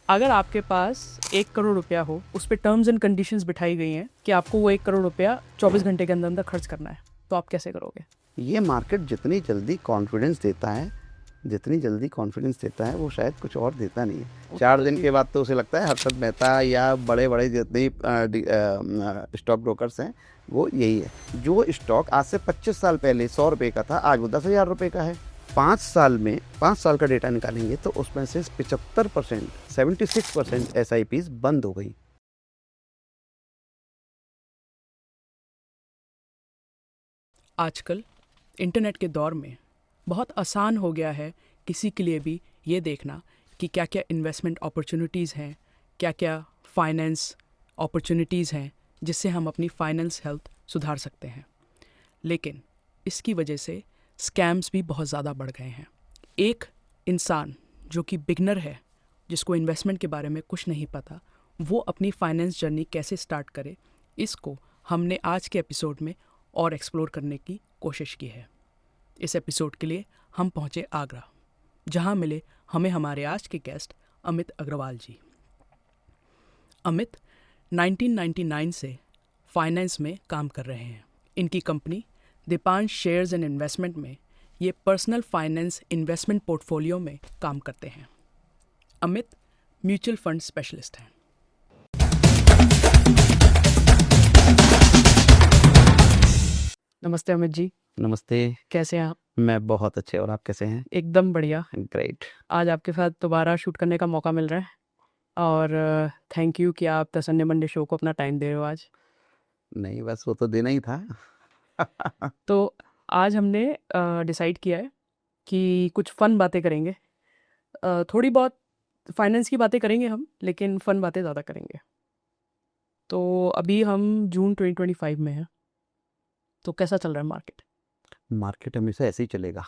अगर आपके पास 1 करोड़ रुपया हो, उस पर टर्म्स एंड कंडीशंस बिठाई गई हैं कि आपको वो 1 करोड़ रुपया 24 घंटे के अंदर अंदर खर्च करना है, तो आप कैसे करोगे? ये मार्केट जितनी जल्दी कॉन्फिडेंस देता है, वो शायद कुछ और देता नहीं है। 4 दिन के बाद तो उसे लगता है हर्षद मेहता या बड़े बड़े जितने स्टॉक ब्रोकर्स हैं वो यही है। जो स्टॉक आज से 25 साल पहले 100 रुपये का था, आज वो 10,000 रुपये का है। 5 साल का डेटा निकालेंगे तो उसमें से 75%, 76% SIPs बंद हो गई। आजकल इंटरनेट के दौर में बहुत आसान हो गया है किसी के लिए भी ये देखना कि क्या क्या इन्वेस्टमेंट अपॉर्चुनिटीज़ हैं, क्या क्या फाइनेंस अपॉर्चुनिटीज़ हैं जिससे हम अपनी फाइनेंस हेल्थ सुधार सकते हैं। लेकिन इसकी वजह से स्कैम्स भी बहुत ज़्यादा बढ़ गए हैं। एक इंसान जो कि बिगनर है, जिसको इन्वेस्टमेंट के बारे में कुछ नहीं पता, वो अपनी फाइनेंस जर्नी कैसे स्टार्ट करे, इसको हमने आज के एपिसोड में और एक्सप्लोर करने की कोशिश की है। इस एपिसोड के लिए हम पहुँचे आगरा, जहाँ मिले हमें हमारे आज के गेस्ट अमित अग्रवाल जी। अमित 1999 से फाइनेंस में काम कर रहे हैं। इनकी company Deepansh shares and investment में ये पर्सनल फाइनेंस इन्वेस्टमेंट पोर्टफोलियो में काम करते हैं। अमित म्यूचुअल फंड स्पेशलिस्ट हैं। नमस्ते अमित जी, नमस्ते। कैसे हैं आप? मैं बहुत अच्छे, और आप कैसे हैं? एकदम बढ़िया। ग्रेट। आज आपके साथ दोबारा शूट करने का मौका मिल रहा है और थैंक यू कि आप द संडे मंडे शो को अपना टाइम दे रहे हो आज। नहीं, बस वो तो देना ही था। तो आज हमने डिसाइड किया है कि कुछ फ़न बातें करेंगे। थोड़ी बहुत फाइनेंस की बातें करेंगे हम, लेकिन फ़न बातें ज़्यादा करेंगे। तो अभी हम जून 2025 में हैं, तो कैसा चल रहा है मार्केट? मार्केट हमेशा ऐसे ही चलेगा,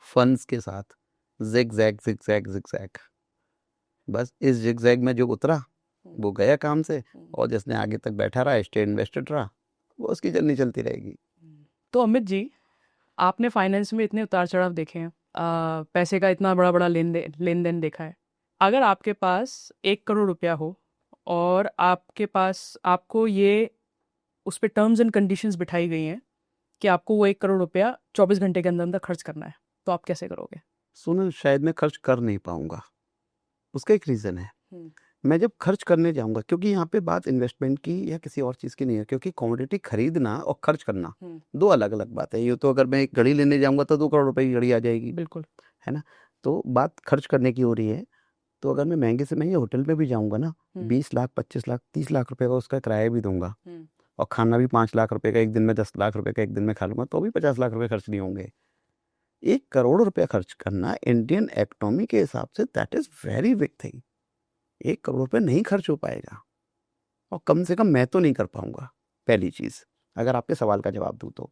फंड्स के साथ zig zag zig zag zig zag. बस इस जिग जैग में जो उतरा वो गया काम से, और जिसने आगे तक बैठा रहा, स्टे इन्वेस्टेड रहा, वो उसकी जर्नी चलती रहेगी। तो अमित जी, आपने फाइनेंस में इतने उतार चढ़ाव देखे हैं, पैसे का इतना बड़ा बड़ा लेन देन देखा है। अगर आपके पास 1 करोड़ रुपया हो और आपके पास आपको ये उस पर टर्म्स एंड कंडीशंस बिठाई गई हैं कि आपको वो 1 करोड़ रुपया 24 घंटे के अंदर अंदर खर्च करना है, तो आप कैसे करोगे? सुनो, शायद मैं खर्च कर नहीं पाऊंगा। उसका एक रीज़न है। मैं जब खर्च करने जाऊंगा, क्योंकि यहाँ पे बात इन्वेस्टमेंट की या किसी और चीज़ की नहीं है, क्योंकि कमोडिटी खरीदना और खर्च करना दो अलग अलग बात है। ये तो अगर मैं एक घड़ी लेने जाऊंगा तो 2 करोड़ रुपए की घड़ी आ जाएगी, बिल्कुल। है ना। तो बात खर्च करने की हो रही है। तो अगर मैं महंगे से महंगे होटल में भी जाऊंगा ना, 20 लाख 25 लाख 30 लाख रुपए का उसका किराया भी दूंगा, और खाना भी 5 लाख रुपए का एक दिन में, 10 लाख रुपए का एक दिन में खा लूंगा, तो भी 50 लाख रुपए खर्च नहीं होंगे। 1 करोड़ रुपया खर्च करना इंडियन इकोनॉमी के हिसाब say that is very big thing. 1 crore रुपये नहीं खर्च हो पाएगा, और कम से कम मैं तो नहीं कर पाऊंगा, पहली चीज़, अगर आपके सवाल का जवाब दूं तो।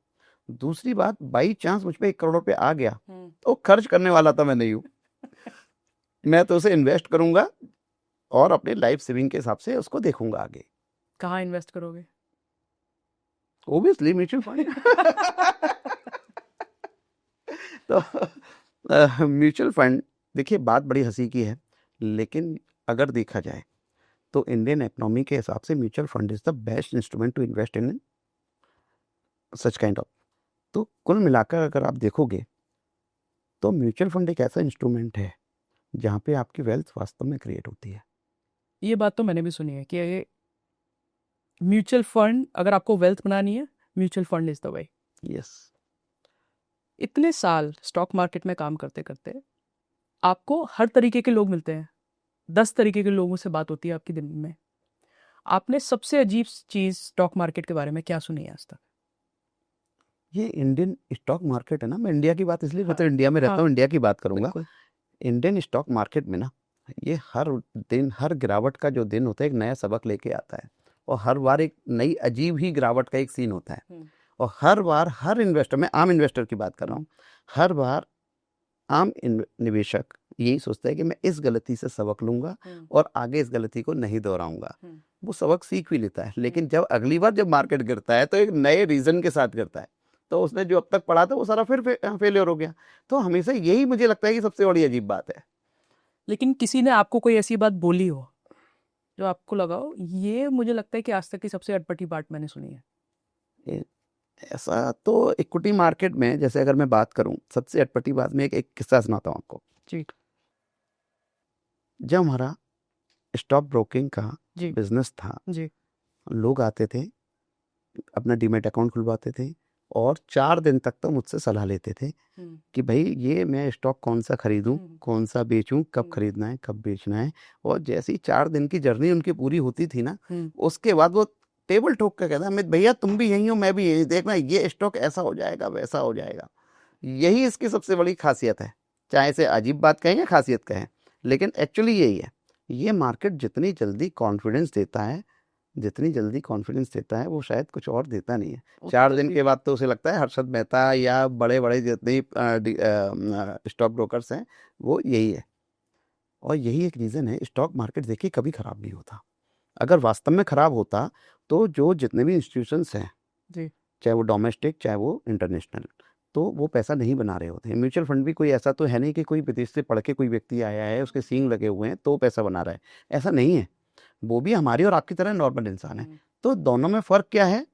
दूसरी बात, बाई चांस मुझ पे 1 करोड़ रुपये आ गया तो खर्च करने वाला तो मैं नहीं हूँ। मैं तो उसे इन्वेस्ट करूंगा और अपने लाइफ सेविंग के हिसाब से उसको देखूंगा आगे। कहाँ इन्वेस्ट करोगे? Obviously mutual fund. तो म्यूचुअल फंड, देखिए बात बड़ी हंसी की है, लेकिन अगर देखा जाए तो इंडियन इकोनॉमी के हिसाब से mutual fund is the best instrument to invest in such kind of. तो कुल मिलाकर अगर आप देखोगे तो म्यूचुअल फंड एक ऐसा इंस्ट्रूमेंट है जहाँ पे आपकी वेल्थ वास्तव में क्रिएट होती है। ये बात तो मैंने भी सुनी है कि म्यूचुअल फंड, अगर आपको वेल्थ बनानी है, mutual fund is the way. Yes. इतने साल स्टॉक मार्केट में काम करते करते आपको हर तरीके के लोग मिलते हैं, 10 तरीके के लोगों से बात होती है आपकी दिन में। आपने सबसे अजीब चीज़ स्टॉक मार्केट के बारे में क्या सुनी है आज तक? ये इंडियन स्टॉक मार्केट है ना, मैं इंडिया की बात इसलिए हाँ, मतलब इंडिया में रहता हाँ, हूँ, इंडिया की बात करूंगा। बिल्कुल। इंडियन स्टॉक मार्केट में ना, ये हर दिन, हर गिरावट का जो दिन होता है एक नया सबक लेके आता है, और हर बार एक नई अजीब ही गिरावट का एक सीन होता है। और हर बार हर इन्वेस्टर, मैं आम इन्वेस्टर की बात कर रहा हूँ, हर बार आम निवेशक यही सोचता है कि मैं इस गलती से सबक लूंगा और आगे इस गलती को नहीं दोहराऊंगा। वो सबक सीख भी लेता है, लेकिन जब अगली बार जब मार्केट गिरता है तो एक नए रीजन के साथ गिरता है, तो उसने जो अब तक पढ़ा था वो सारा फिर फेलियर हो गया। तो हमेशा यही मुझे लगता है कि सबसे बड़ी अजीब बात है। लेकिन किसी ने आपको कोई ऐसी बात बोली हो जो आपको लगा हो ये मुझे लगता है कि आज तक की सबसे अटपटी बात मैंने सुनी है? ए- ऐसा तो इक्विटी मार्केट में, जैसे अगर मैं बात करूं सबसे अटपटी बात में, एक किस्सा सुनाता हूं आपको। जी। जब हमारा स्टॉक ब्रोकिंग का जी। बिजनेस था, जी। लोग आते थे, अपना डीमैट अकाउंट खुलवाते थे और 4 दिन तक तो मुझसे सलाह लेते थे कि भाई ये मैं स्टॉक कौन सा खरीदूं, कौन सा बेचूं, कब खरीदना है, कब बेचना है। और जैसी 4 दिन की जर्नी उनकी पूरी होती थी ना, उसके बाद वो टेबल ठोक के कहता, अमित भैया तुम भी यही हो, मैं भी यही, देखना ये स्टॉक ऐसा हो जाएगा, वैसा हो जाएगा। यही इसकी सबसे बड़ी खासियत है, चाहे इसे अजीब बात कहें या खासियत कहें, लेकिन एक्चुअली यही है। ये मार्केट जितनी जल्दी कॉन्फिडेंस देता है, जितनी जल्दी कॉन्फिडेंस देता है, वो शायद कुछ और देता नहीं है। 4 दिन के बाद तो उसे लगता है हर्षद मेहता या बड़े बड़े जितने स्टॉक ब्रोकर्स हैं वो यही है। और यही एक रीज़न है, स्टॉक मार्केट देखिए कभी ख़राब नहीं होता। अगर वास्तव में ख़राब होता तो जो जितने भी इंस्टीट्यूशंस हैं, जी। चाहे वो डोमेस्टिक चाहे वो इंटरनेशनल, तो वो पैसा नहीं बना रहे होते। म्यूचुअल फंड भी कोई ऐसा तो है नहीं कि कोई विदेश से पढ़ के कोई व्यक्ति आया है, उसके सींग लगे हुए हैं तो पैसा बना रहा है, ऐसा नहीं है। वो भी हमारी और आपकी तरह नॉर्मल इंसान है। तो दोनों में फ़र्क क्या है?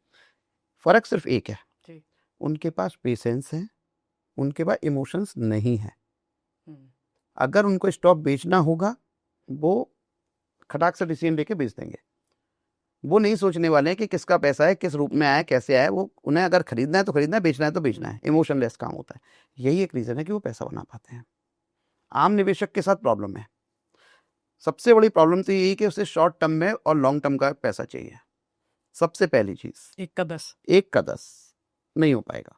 फ़र्क सिर्फ एक है, जी। उनके पास पेशेंस है, उनके पास इमोशंस नहीं है। अगर उनको स्टॉक बेचना होगा, वो खटाक से डिसीजन लेके बेच देंगे। वो नहीं सोचने वाले हैं कि किसका पैसा है, किस रूप में आया, कैसे आया। वो उन्हें अगर खरीदना है तो खरीदना है, बेचना है तो बेचना है। इमोशनलेस काम होता है। यही एक रीज़न है कि वो पैसा बना पाते हैं। आम निवेशक के साथ प्रॉब्लम है। सबसे बड़ी प्रॉब्लम तो यही कि उसे शॉर्ट टर्म में और लॉन्ग टर्म का पैसा चाहिए। सबसे पहली चीज़, 1 का 10। 1 का 10 नहीं हो पाएगा,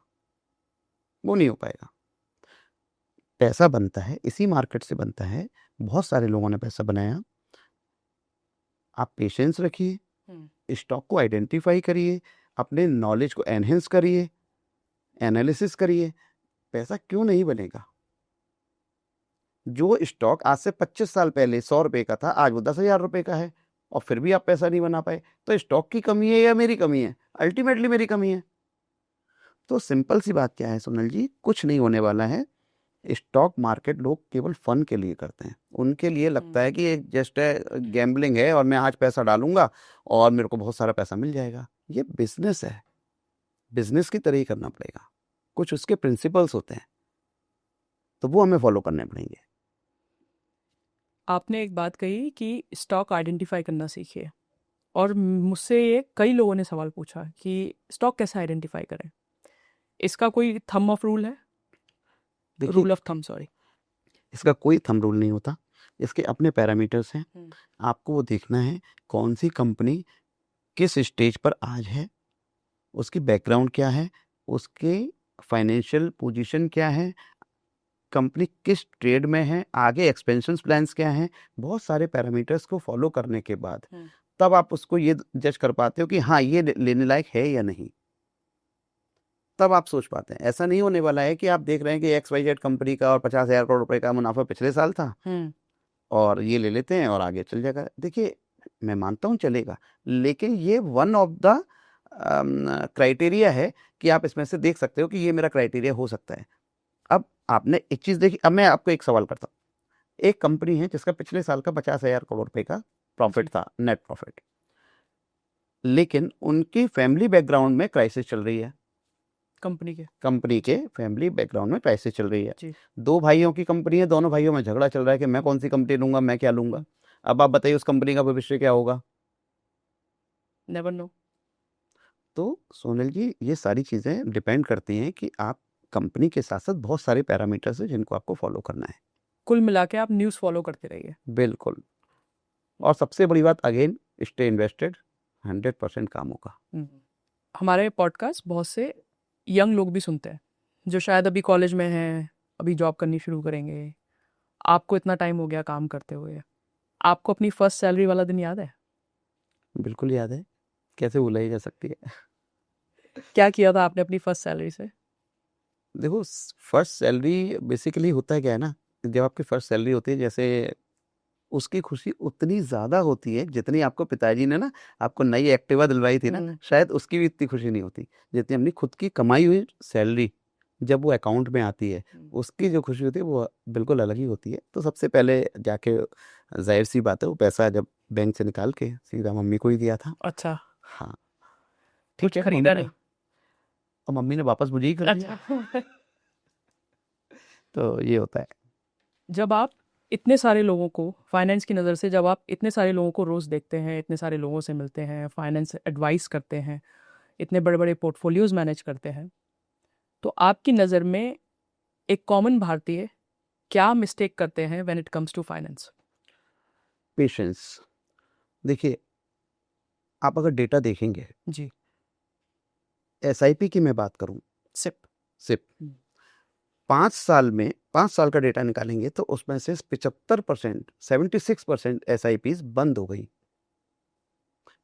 वो नहीं हो पाएगा। पैसा बनता है इसी मार्केट से बनता है, बहुत सारे लोगों ने पैसा बनाया। आप पेशेंस रखिए, स्टॉक को आइडेंटिफाई करिए, अपने नॉलेज को एनहेंस करिए, एनालिसिस करिए, पैसा क्यों नहीं बनेगा। जो स्टॉक आज से 25 साल पहले 100 रुपए का था, आज वो 10,000 रुपए का है, और फिर भी आप पैसा नहीं बना पाए, तो स्टॉक की कमी है या मेरी कमी है? अल्टीमेटली मेरी कमी है। तो सिंपल सी बात क्या है सोनल जी, कुछ नहीं होने वाला है। स्टॉक मार्केट लोग केवल फन के लिए करते हैं। उनके लिए लगता है कि ये जस्ट गैम्बलिंग है और मैं आज पैसा डालूंगा और मेरे को बहुत सारा पैसा मिल जाएगा। ये बिजनेस है, बिजनेस की तरह ही करना पड़ेगा। कुछ उसके प्रिंसिपल्स होते हैं, तो वो हमें फॉलो करने पड़ेंगे। आपने एक बात कही कि स्टॉक आइडेंटिफाई करना सीखिए, और मुझसे ये कई लोगों ने सवाल पूछा कि स्टॉक कैसे आइडेंटिफाई करें। इसका कोई थंब ऑफ रूल है? देखिए, रूल ऑफ थंब, सॉरी। इसका कोई थंब रूल नहीं होता, इसके अपने पैरामीटर्स हैं। आपको वो देखना है कौन सी कंपनी किस स्टेज पर आज है, उसकी बैकग्राउंड क्या है, उसके फाइनेंशियल पोजीशन क्या है, कंपनी किस ट्रेड में है, आगे एक्सपेंशन प्लान्स क्या हैं। बहुत सारे पैरामीटर्स को फॉलो करने के बाद तब आप उसको ये जज कर पाते हो कि हाँ ये लेने लायक है या नहीं। तब आप सोच पाते हैं। ऐसा नहीं होने वाला है कि आप देख रहे हैं कि XYZ कंपनी का और 50,000 करोड़ रुपए का मुनाफा पिछले साल था और ये ले लेते हैं और आगे चल जाएगा। देखिए, मैं मानता हूँ चलेगा, लेकिन ये वन ऑफ द क्राइटेरिया है कि आप इसमें से देख सकते हो कि ये मेरा क्राइटेरिया हो सकता है। अब आपने एक चीज़ देखी, अब मैं आपको एक सवाल करता हूँ। एक कंपनी है जिसका पिछले साल का 50,000 करोड़ रुपए का प्रॉफिट था, नेट प्रॉफिट, लेकिन उनकी फैमिली बैकग्राउंड में क्राइसिस चल रही है। कंपनी के फैमिली बैकग्राउंड में क्राइसिस चल रही है। 2 भाइयों की कंपनी है, दोनों भाइयों में झगड़ा चल रहा है कि मैं कौन सी कंपनी लूंगा, मैं क्या लूंगा। अब आप बताइए उस कंपनी का भविष्य क्या होगा? Never know. तो सोनल जी, ये सारी चीज़ें डिपेंड करती हैं कि आप कंपनी के साथ साथ बहुत सारे पैरामीटर्स हैं जिनको आपको फॉलो करना है। कुल मिला के आप न्यूज़ फॉलो करते रहिए। बिल्कुल। और सबसे बड़ी बात, अगेन, स्टे इन्वेस्टेड, 100% काम होगा। हमारे पॉडकास्ट बहुत से यंग लोग भी सुनते हैं जो शायद अभी कॉलेज में हैं, अभी जॉब करनी शुरू करेंगे। आपको इतना टाइम हो गया काम करते हुए, आपको अपनी फर्स्ट सैलरी वाला दिन याद है? बिल्कुल याद है, कैसे भुलाई जा सकती है। क्या किया था आपने अपनी फर्स्ट सैलरी से? देखो, फर्स्ट सैलरी बेसिकली होता है क्या है ना, जब आपकी फर्स्ट सैलरी होती है, जैसे उसकी खुशी उतनी ज़्यादा होती है जितनी आपको पिताजी ने ना आपको नई एक्टिवा दिलवाई थी ना, शायद उसकी भी इतनी खुशी नहीं होती जितनी अपनी खुद की कमाई हुई सैलरी जब वो अकाउंट में आती है उसकी जो खुशी होती है वो बिल्कुल अलग ही होती है। तो सबसे पहले जाके जाहिर सी बात है वो पैसा जब बैंक से निकाल के सीधा मम्मी को ही दिया था। अच्छा, हाँ कुछ ठीक है खरीदा मम्मी नहीं? और मम्मी ने वापस मुझे ही कर दिया। अच्छा। तो ये होता है। जब आप इतने सारे लोगों को फाइनेंस की नज़र से, जब आप इतने सारे लोगों को रोज़ देखते हैं, इतने सारे लोगों से मिलते हैं, फाइनेंस एडवाइस करते हैं, इतने बड़े बड़े पोर्टफोलियोज मैनेज करते हैं, तो आपकी नज़र में एक कॉमन भारतीय क्या मिस्टेक करते हैं when it comes to finance? Patience. देखिए आप अगर डेटा देखेंगे जी। एसआईपी की मैं बात करूं सिप। सिर्फ 5 साल का डेटा निकालेंगे तो उसमें से 75% 76% एसआईपीज बंद हो गई।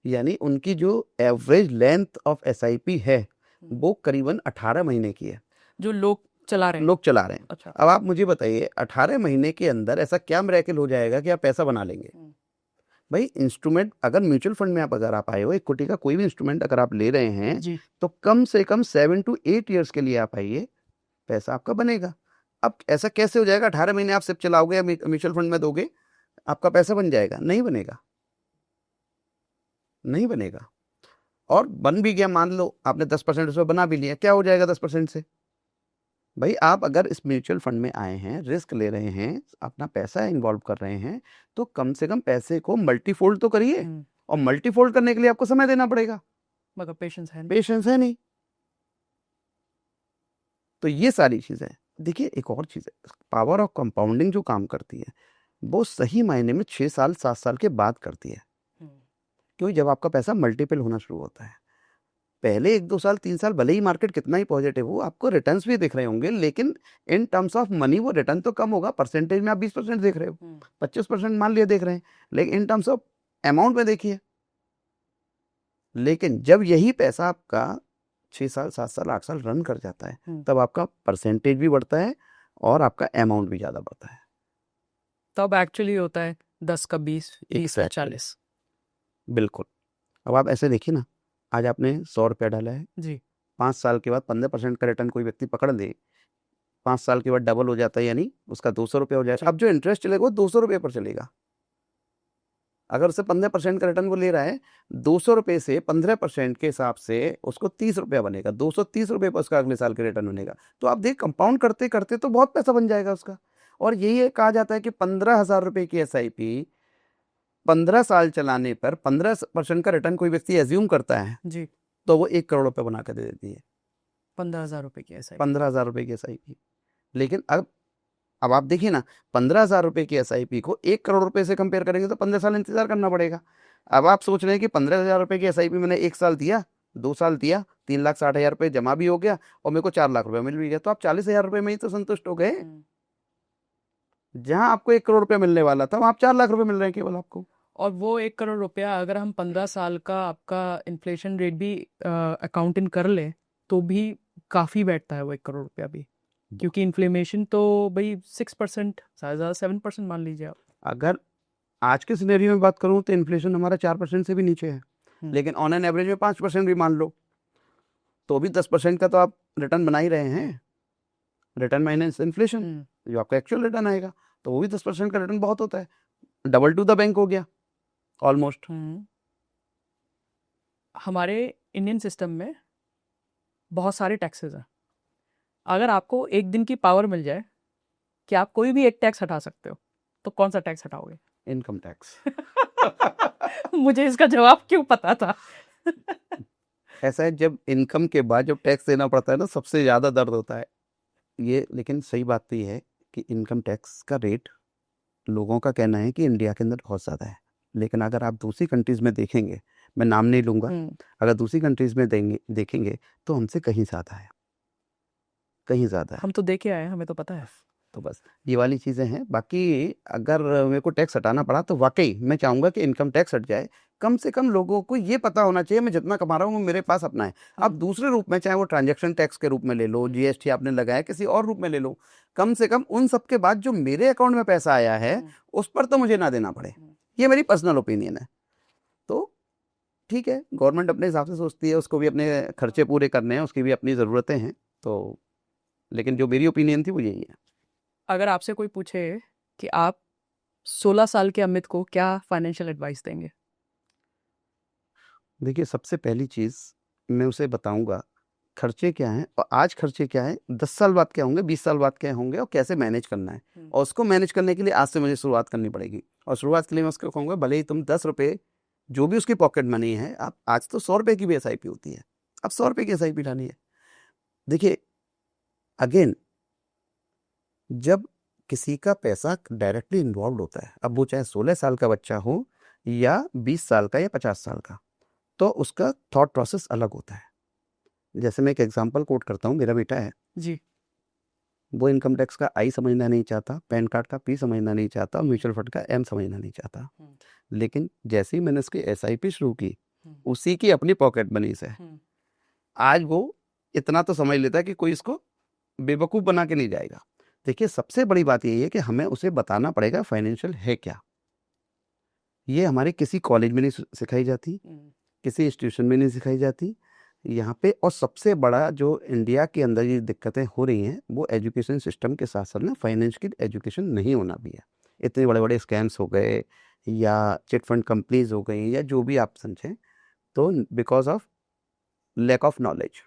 यानी उनकी जो एवरेज लेंथ ऑफ एसआईपी है वो करीबन 18 महीने की है जो लोग चला रहे हैं। लोग चला रहे हैं। अच्छा। अब आप मुझे बताइए 18 महीने के अंदर ऐसा क्या मिरेकल हो जाएगा कि आप पैसा बना लेंगे। भाई इंस्ट्रूमेंट अगर म्यूचुअल फंड में अगर आप आए हो इक्विटी का कोई भी इंस्ट्रूमेंट अगर आप ले रहे हैं जी। तो कम से कम 7 to 8 ईयर्स के लिए आप आइए, पैसा आपका बनेगा। अब ऐसा कैसे हो जाएगा 18 महीने आप सिर्फ चलाओगे या म्यूचुअल फंड में दोगे आपका पैसा बन जाएगा? नहीं बनेगा, नहीं बनेगा। और बन भी गया, मान लो आपने 10% उसमें बना भी लिया, क्या हो जाएगा 10% से? भाई आप अगर इस म्यूचुअल फंड में आए हैं, रिस्क ले रहे हैं, अपना पैसा इन्वॉल्व कर रहे हैं, तो कम से कम पैसे को मल्टीफोल्ड तो करिए। और मल्टीफोल्ड करने के लिए आपको समय देना पड़ेगा, मगर पेशेंस है नहीं। पेशेंस है नहीं। तो ये सारी चीजें देखिए। एक और चीज है, पावर ऑफ कंपाउंडिंग जो काम करती है वो सही मायने में 6 साल 7 साल के बाद करती है। क्योंकि जब आपका पैसा मल्टीपल होना शुरू होता है, पहले 1 2 साल 3 साल भले ही मार्केट कितना ही पॉजिटिव हो आपको रिटर्न्स भी दिख रहे होंगे, लेकिन इन टर्म्स ऑफ मनी वो रिटर्न तो कम होगा। परसेंटेज में आप 20% देख रहे हो, 25% मान लिया देख रहे हैं, लेकिन इन टर्म्स ऑफ अमाउंट में देखिए। लेकिन जब यही पैसा आपका 6 साल 7 साल 8 साल रन कर जाता है तब आपका परसेंटेज भी बढ़ता है और आपका अमाउंट भी ज्यादा बढ़ता है। तब एक्चुअली होता है 10 का 20, 20 का 40। बिल्कुल। अब आप ऐसे देखिए ना, आज आपने 100 रुपया डाला है जी। 5 साल के बाद 15% का रिटर्न कोई व्यक्ति पकड़ ले, 5 साल के बाद डबल हो जाता है, यानी उसका 200 रुपया हो जाएगा। अब जो इंटरेस्ट चलेगा वो 200 रुपये पर चलेगा। अगर उससे 15% का रिटर्न वो ले रहा है, 200 रुपये से 15% के हिसाब से उसको 30 रुपया बनेगा, 230 रुपये पर उसका अगले साल के रिटर्न बनेगा। तो आप देख कंपाउंड करते करते तो बहुत पैसा बन जाएगा उसका। और यही कहा जाता है कि 15,000 रुपये की एसआईपी 15 साल चलाने पर 15% का रिटर्न कोई व्यक्ति एज्यूम करता है जी। तो वो 1 करोड़ रुपये बना कर दे देती है। 15,000 रुपए की ऐसा 15,000 रुपये की एसआईपी। लेकिन अब आप देखिए ना, 15,000 रुपये की एसआईपी को 1 करोड़ रुपये से कंपेयर करेंगे तो 15 साल इंतजार करना पड़ेगा। अब आप सोच रहे हैं कि 15,000 रुपये की एसआईपी मैंने 1 साल दिया, 2 साल दिया, 3,60,000 रुपये जमा भी हो गया और मेरे को 4 लाख रुपये मिल भी गया, तो आप 40,000 रुपये में ही तो संतुष्ट हो गए। जहां आपको 1 करोड़ रुपया मिलने वाला था वहां आप 4 लाख रुपये मिल रहे हैं केवल आपको। और वो 1 करोड़ रुपया अगर हम 15 साल का आपका इन्फ्लेशन रेट भी अकाउंट इन कर ले तो भी काफ़ी बैठता है वो 1 करोड़ रुपया भी, क्योंकि इन्फ्लेमेशन तो भाई 6%, ज़्यादा 7% मान लीजिए आप। अगर आज के सिनेरियो में बात करूं तो इन्फ्लेशन हमारा 4% से भी नीचे है, लेकिन ऑन एन एवरेज में 5% भी मान लो तो भी 10% का तो आप रिटर्न बना ही रहे हैं। रिटर्न माइनस इन्फ्लेशन जो आपका एक्चुअल रिटर्न आएगा, तो वो भी 10% का रिटर्न बहुत होता है। डबल टू द बैंक हो गया ऑलमोस्ट। हमारे इंडियन सिस्टम में बहुत सारे टैक्सेस हैं। अगर आपको एक दिन की पावर मिल जाए कि आप कोई भी एक टैक्स हटा सकते हो तो कौन सा टैक्स हटाओगे? Income tax. मुझे इसका जवाब क्यों पता था। ऐसा है, जब इनकम के बाद जब टैक्स देना पड़ता है ना सबसे ज़्यादा दर्द होता है ये। लेकिन सही बात तो ये है कि इनकम टैक्स का रेट लोगों का कहना है कि इंडिया के अंदर बहुत ज़्यादा है, लेकिन अगर आप दूसरी कंट्रीज़ में देखेंगे, मैं नाम नहीं लूँगा, अगर दूसरी कंट्रीज़ में देखेंगे तो हमसे कहीं ज़्यादा है, कहीं ज़्यादा है। हम तो देखे आए हैं, हमें तो पता है। तो बस ये वाली चीज़ें हैं। बाकी अगर मेरे को टैक्स हटाना पड़ा तो वाकई मैं चाहूँगा कि इनकम टैक्स हट जाए। कम से कम लोगों को ये पता होना चाहिए मैं जितना कमा रहा हूँ वो मेरे पास अपना है। अब दूसरे रूप में, चाहे वो ट्रांजैक्शन टैक्स के रूप में ले लो, जीएसटी आपने लगाया, किसी और रूप में ले लो, कम से कम उन सब के बाद जो मेरे अकाउंट में पैसा आया है उस पर तो मुझे ना देना पड़े। ये मेरी पर्सनल ओपिनियन है। तो ठीक है, गवर्नमेंट अपने हिसाब से सोचती है, उसको भी अपने खर्चे पूरे करने हैं, उसकी भी अपनी ज़रूरतें हैं। तो लेकिन जो मेरी ओपिनियन थी वो यही है। अगर आपसे कोई पूछे कि आप 16 साल के अमित को क्या फाइनेंशियल एडवाइस देंगे? देखिए, सबसे पहली चीज़ मैं उसे बताऊँगा खर्चे क्या हैं और आज खर्चे क्या हैं, 10 साल बाद क्या होंगे, 20 साल बाद क्या होंगे और कैसे मैनेज करना है। और उसको मैनेज करने के लिए आज से मुझे शुरुआत करनी पड़ेगी। और शुरुआत के लिए मैं उसको कहूँगा, भले ही तुम 10 रुपए जो भी उसकी पॉकेट मनी है, आप आज तो 100 रुपए की भी एसआईपी होती है, अब 100 रुपए की एसआईपी लानी है। देखिए, अगेन जब किसी का पैसा डायरेक्टली इन्वॉल्व होता है, अब वो चाहे 16 साल का बच्चा हो या 20 साल का या 50 साल का, तो उसका थॉट प्रोसेस अलग होता है। जैसे मैं एक एग्जांपल कोट करता हूँ, मेरा बेटा है, जी। वो इनकम टैक्स का आई समझना नहीं चाहता, पैन कार्ड का पी समझना नहीं चाहता और म्यूचुअल फंड का एम समझना नहीं चाहता। लेकिन जैसे ही मैंने उसकी एसआईपी शुरू की, उसी की अपनी पॉकेट मनी से आज वो इतना तो समझ लेता है कि कोई इसको बेवकूफ़ बना के नहीं जाएगा। देखिए, सबसे बड़ी बात यही है कि हमें उसे बताना पड़ेगा फाइनेंशियल है क्या। ये हमारे किसी कॉलेज में नहीं सिखाई जाती, किसी इंस्टीट्यूशन में नहीं सिखाई जाती यहाँ पे। और सबसे बड़ा जो इंडिया के अंदर ये दिक्कतें हो रही हैं, वो एजुकेशन सिस्टम के साथ साथ ना फाइनेंस की एजुकेशन नहीं होना भी है। इतने बड़े बड़े स्कैम्स हो गए या चिट फंड कंपनीज हो गई या जो भी आप समझें, तो because of lack of knowledge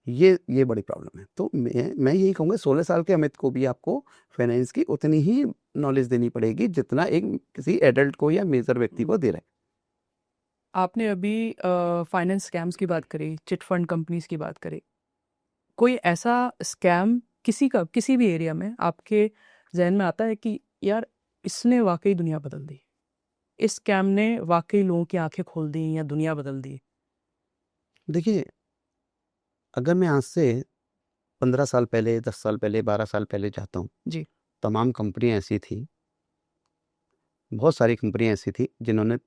ये बड़ी प्रॉब्लम है। तो मैं यही कहूँगा, 16 साल के अमित को भी आपको फाइनेंस की उतनी ही नॉलेज देनी पड़ेगी जितना एक किसी एडल्ट को या मेजर व्यक्ति को दे रहे हैं। आपने अभी फाइनेंस स्कैम्स की बात करी, चिट फंड कंपनीज की बात करी। कोई ऐसा स्कैम किसी भी एरिया में आपके जहन में आता है कि यार इसने वाकई दुनिया बदल दी, इस स्कैम ने वाकई लोगों की आंखें खोल दी या दुनिया बदल दी? देखिए, अगर मैं आज से 15 साल पहले, 10 साल पहले, 12 साल पहले जाता हूँ, जी। तमाम कंपनियाँ ऐसी थी, बहुत सारी कंपनियाँ ऐसी थी जिन्होंने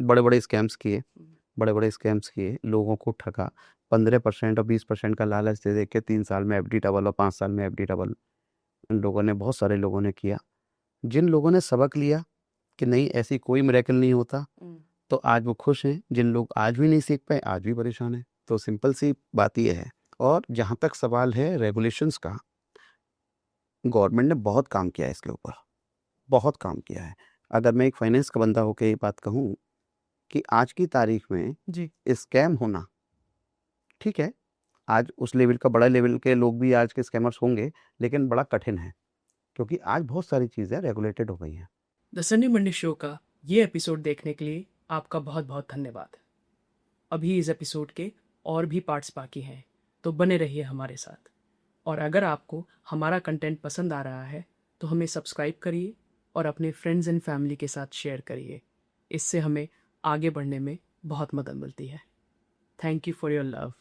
बड़े-बड़े स्कैम्स किए, लोगों को ठगा, 15% और 20% का लालच दे के 3 साल में एफडी डबल और 5 साल में एफडी डबल बहुत सारे लोगों ने किया। जिन लोगों ने सबक लिया कि नहीं, ऐसी कोई मिरेकल नहीं होता, तो आज वो खुश हैं। जिन लोग आज भी नहीं सीख पाए, आज भी परेशान हैं। तो सिंपल सी बात ये है। और जहाँ तक सवाल है रेगुलेशंस का, गवर्नमेंट ने बहुत काम किया है इसके ऊपर, बहुत काम किया है। अगर मैं एक फाइनेंस का बंदा होकर ये बात कहूँ कि आज की तारीख में जी। स्कैम होना, ठीक है, आज उस लेवल का, बड़ा लेवल के लोग भी आज के स्कैमर्स होंगे, लेकिन बड़ा कठिन है क्योंकि आज बहुत सारी चीज़ें रेगुलेटेड हो गई हैं। द सनी मंडे शो का ये एपिसोड देखने के लिए आपका बहुत बहुत धन्यवाद। अभी इस एपिसोड के और भी पार्ट्स बाकी हैं, तो बने रहिए हमारे साथ। और अगर आपको हमारा कंटेंट पसंद आ रहा है तो हमें सब्सक्राइब करिए और अपने फ्रेंड्स एंड फैमिली के साथ शेयर करिए। इससे हमें आगे बढ़ने में बहुत मदद मिलती है। Thank you for your love.